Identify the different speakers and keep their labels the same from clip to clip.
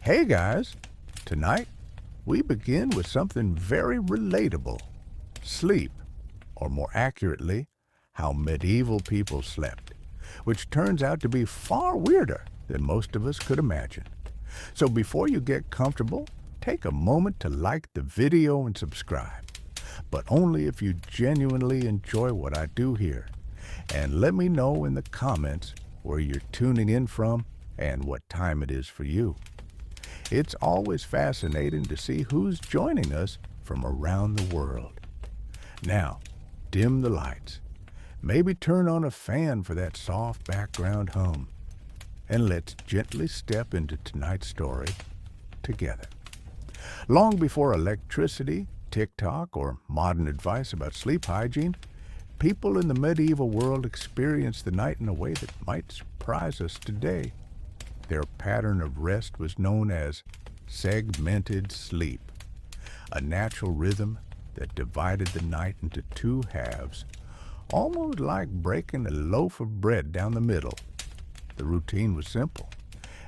Speaker 1: Hey guys, tonight we begin with something very relatable. Sleep, or more accurately, how medieval people slept, which turns out to be far weirder than most of us could imagine. So before you get comfortable, take a moment to like the video and subscribe, but only if you genuinely enjoy what I do here. And let me know in the comments where you're tuning in from and what time it is for you. It's always fascinating to see who's joining us from around the world. Now, dim the lights. Maybe turn on a fan for that soft background hum. And let's gently step into tonight's story together. Long before electricity, TikTok, or modern advice about sleep hygiene, people in the medieval world experienced the night in a way that might surprise us today. Their pattern of rest was known as segmented sleep, a natural rhythm that divided the night into two halves, almost like breaking a loaf of bread down the middle. The routine was simple.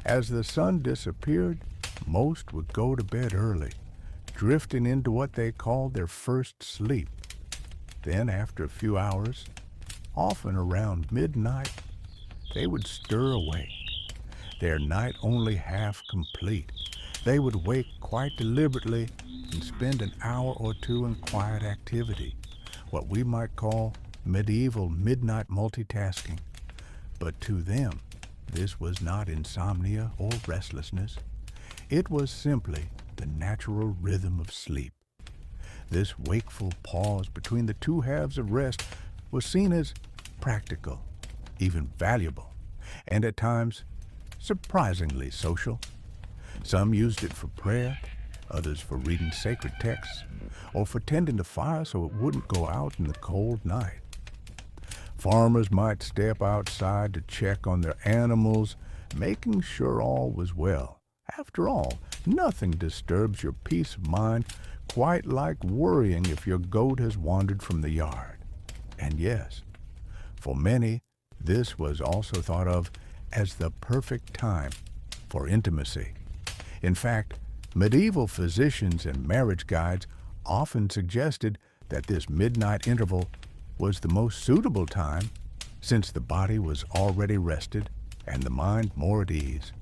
Speaker 1: As the sun disappeared, most would go to bed early, drifting into what they called their first sleep. Then, after a few hours, often around midnight, they would stir awake, their night only half complete. They would wake quite deliberately and spend an hour or two in quiet activity, what we might call medieval midnight multitasking. But to them, this was not insomnia or restlessness. It was simply the natural rhythm of sleep. This wakeful pause between the two halves of rest was seen as practical, even valuable, and at times surprisingly social. Some used it for prayer, others for reading sacred texts, or for tending the fire so it wouldn't go out in the cold night. Farmers might step outside to check on their animals, making sure all was well. After all, nothing disturbs your peace of mind quite like worrying if your goat has wandered from the yard. And yes, for many, this was also thought of as the perfect time for intimacy. In fact, medieval physicians and marriage guides often suggested that this midnight interval was the most suitable time since the body was already rested and the mind more at ease,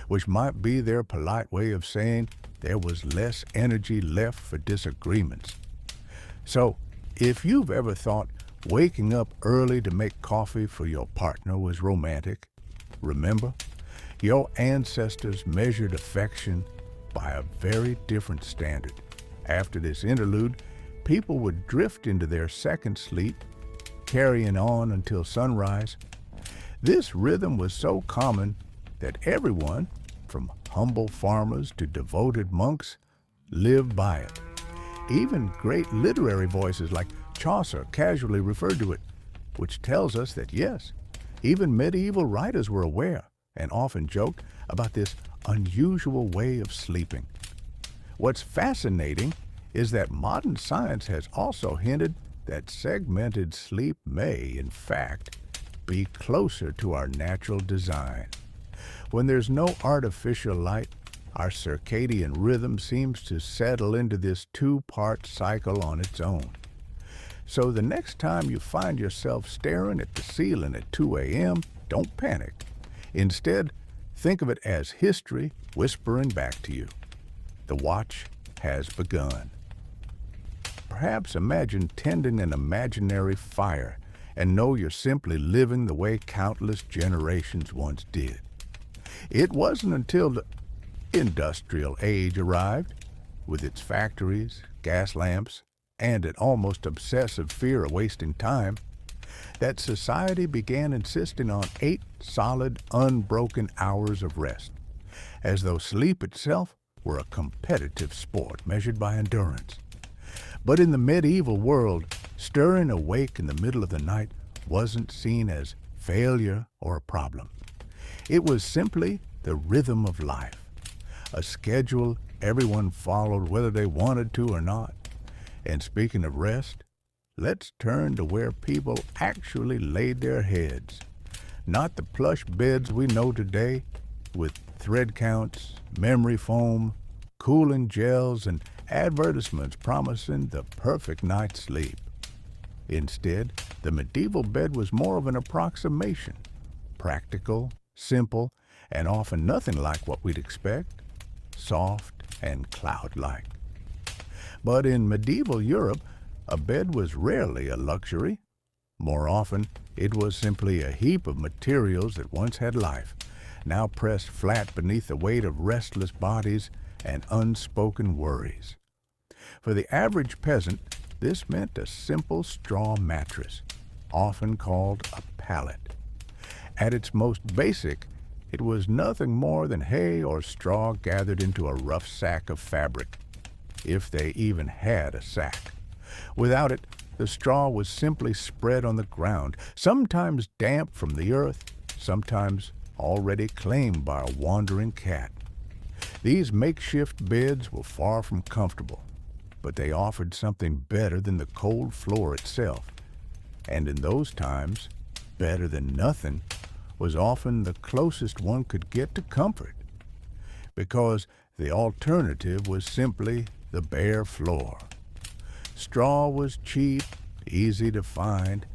Speaker 1: which might be their polite way of saying there was less energy left for disagreements. So, if you've ever thought waking up early to make coffee for your partner was romantic, remember, your ancestors measured affection by a very different standard. After this interlude, people would drift into their second sleep, carrying on until sunrise. This rhythm was so common that everyone, from humble farmers to devoted monks, lived by it. Even great literary voices like Chaucer casually referred to it, which tells us that yes, even medieval writers were aware and often joked about this unusual way of sleeping. What's fascinating is that modern science has also hinted that segmented sleep may, in fact, be closer to our natural design. When there's no artificial light, our circadian rhythm seems to settle into this two-part cycle on its own. So the next time you find yourself staring at the ceiling at 2 a.m., don't panic. Instead, think of it as history whispering back to you. The watch has begun. Perhaps imagine tending an imaginary fire and know you're simply living the way countless generations once did. It wasn't until the industrial age arrived, with its factories, gas lamps, and an almost obsessive fear of wasting time, that society began insisting on 8 solid, unbroken hours of rest, as though sleep itself were a competitive sport measured by endurance. But in the medieval world, stirring awake in the middle of the night wasn't seen as failure or a problem. It was simply the rhythm of life, a schedule everyone followed whether they wanted to or not. And speaking of rest, let's turn to where people actually laid their heads. Not the plush beds we know today, with thread counts, memory foam, cooling gels, and advertisements promising the perfect night's sleep. Instead, the medieval bed was more of an approximation, practical, simple, and often nothing like what we'd expect, soft and cloud-like. But in medieval Europe, a bed was rarely a luxury. More often, it was simply a heap of materials that once had life, now pressed flat beneath the weight of restless bodies and unspoken worries. For the average peasant, this meant a simple straw mattress, often called a pallet. At its most basic, it was nothing more than hay or straw gathered into a rough sack of fabric, if they even had a sack. Without it, the straw was simply spread on the ground, sometimes damp from the earth, sometimes already claimed by a wandering cat. These makeshift beds were far from comfortable, but they offered something better than the cold floor itself. And in those times, better than nothing was often the closest one could get to comfort, because the alternative was simply the bare floor. Straw was cheap, easy to find,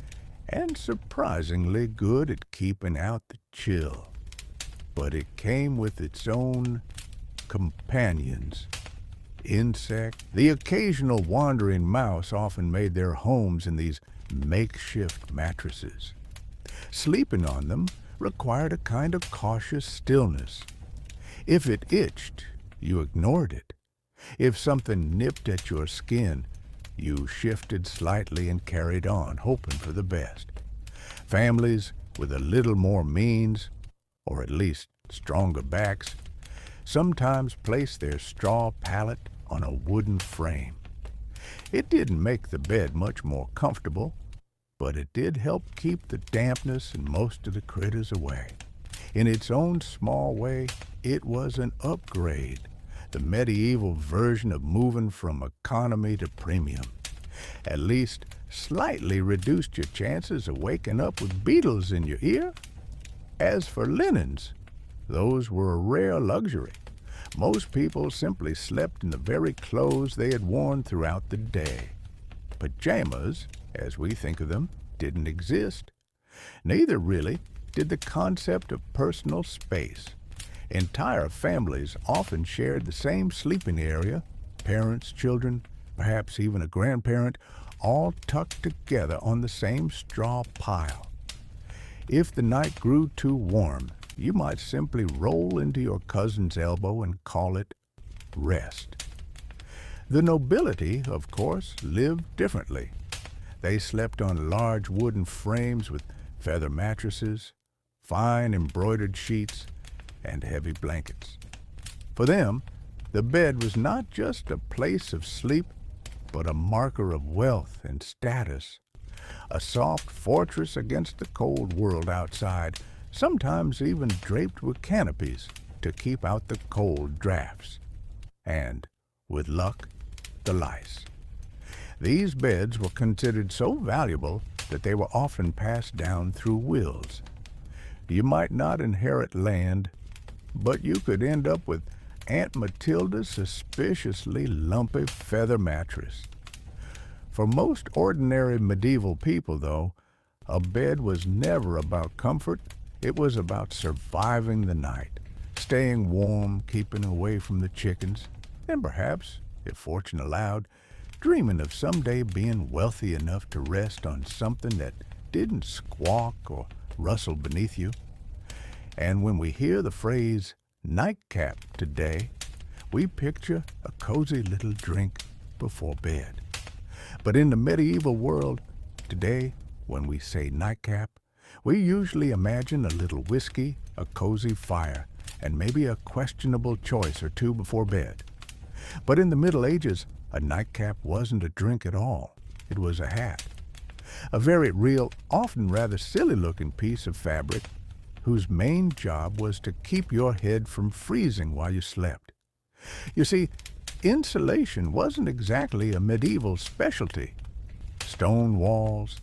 Speaker 1: and surprisingly good at keeping out the chill. But it came with its own companions. Insect, the occasional wandering mouse often made their homes in these makeshift mattresses. Sleeping on them required a kind of cautious stillness. If it itched, you ignored it. If something nipped at your skin, you shifted slightly and carried on, hoping for the best. Families with a little more means, or at least stronger backs, sometimes placed their straw pallet on a wooden frame. It didn't make the bed much more comfortable, but it did help keep the dampness and most of the critters away. In its own small way, it was an upgrade, the medieval version of moving from economy to premium. At least slightly reduced your chances of waking up with beetles in your ear. As for linens, those were a rare luxury. Most people simply slept in the very clothes they had worn throughout the day. Pajamas, as we think of them, didn't exist. Neither really did the concept of personal space. Entire families often shared the same sleeping area, parents, children, perhaps even a grandparent, all tucked together on the same straw pile. If the night grew too warm, you might simply roll into your cousin's elbow and call it rest. The nobility, of course, lived differently. They slept on large wooden frames with feather mattresses, fine embroidered sheets, and heavy blankets. For them, the bed was not just a place of sleep, but a marker of wealth and status, a soft fortress against the cold world outside, sometimes even draped with canopies to keep out the cold drafts, and, with luck, the lice. These beds were considered so valuable that they were often passed down through wills. You might not inherit land, but you could end up with Aunt Matilda's suspiciously lumpy feather mattress. For most ordinary medieval people, though, a bed was never about comfort. It was about surviving the night, staying warm, keeping away from the chickens, and perhaps, if fortune allowed, dreaming of someday being wealthy enough to rest on something that didn't squawk or rustle beneath you. And when we hear the phrase nightcap today, we picture a cozy little drink before bed. But in the medieval world, today, when we say nightcap, we usually imagine a little whiskey, a cozy fire, and maybe a questionable choice or two before bed. But in the Middle Ages, a nightcap wasn't a drink at all. It was a hat. A very real, often rather silly-looking piece of fabric whose main job was to keep your head from freezing while you slept. You see, insulation wasn't exactly a medieval specialty. Stone walls,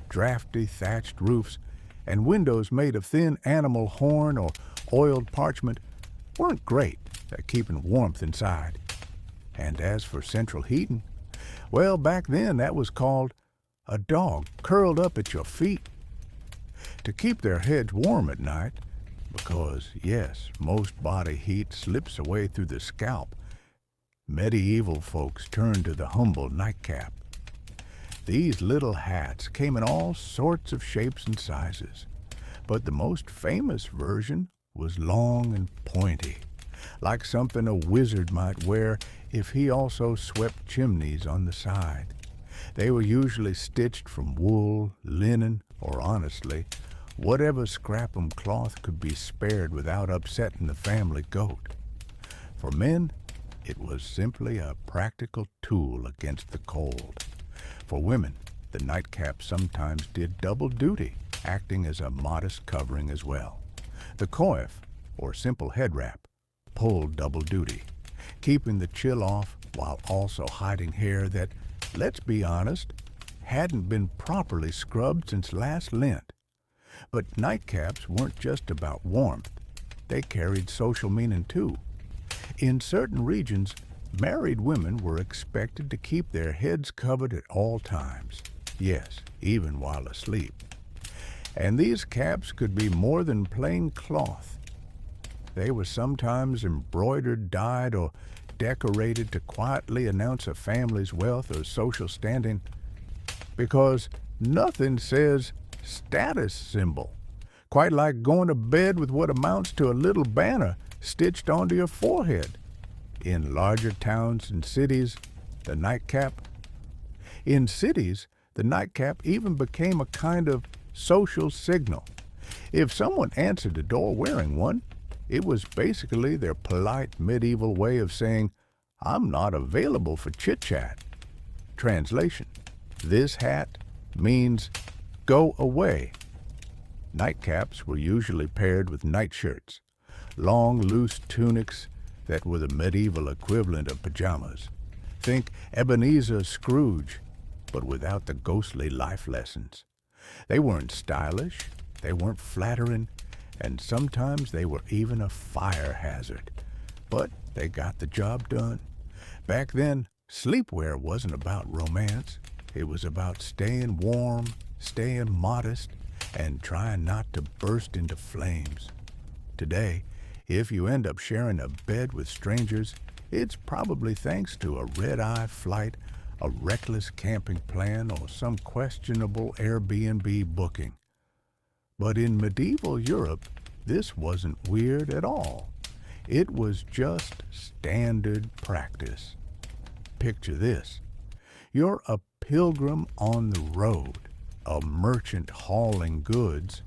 Speaker 1: drafty thatched roofs, and windows made of thin animal horn or oiled parchment weren't great at keeping warmth inside. And as for central heating, well, back then that was called a dog curled up at your feet. To keep their heads warm at night, because, yes, most body heat slips away through the scalp, medieval folks turned to the humble nightcap. These little hats came in all sorts of shapes and sizes, but the most famous version was long and pointy, like something a wizard might wear if he also swept chimneys on the side. They were usually stitched from wool, linen, or honestly, whatever scrap cloth could be spared without upsetting the family goat. For men, it was simply a practical tool against the cold. For women, the nightcap sometimes did double duty, acting as a modest covering as well. The coif, or simple head wrap, pulled double duty, keeping the chill off while also hiding hair that, let's be honest, hadn't been properly scrubbed since last Lent. But nightcaps weren't just about warmth. They carried social meaning too. In certain regions, married women were expected to keep their heads covered at all times. Yes, even while asleep. And these caps could be more than plain cloth. They were sometimes embroidered, dyed, or decorated to quietly announce a family's wealth or social standing, because nothing says status symbol quite like going to bed with what amounts to a little banner stitched onto your forehead. In larger towns and cities, the nightcap even became a kind of social signal. If someone answered the door wearing one, it was basically their polite medieval way of saying, "I'm not available for chit-chat." Translation: this hat means go away. Nightcaps were usually paired with nightshirts, long, loose tunics that were the medieval equivalent of pajamas. Think Ebenezer Scrooge, but without the ghostly life lessons. They weren't stylish, they weren't flattering, and sometimes they were even a fire hazard. But they got the job done. Back then, sleepwear wasn't about romance. It was about staying warm, staying modest, and trying not to burst into flames. Today, if you end up sharing a bed with strangers, it's probably thanks to a red-eye flight, a reckless camping plan, or some questionable Airbnb booking. But in medieval Europe, this wasn't weird at all. It was just standard practice. Picture this. You're a pilgrim on the road, a merchant hauling goods,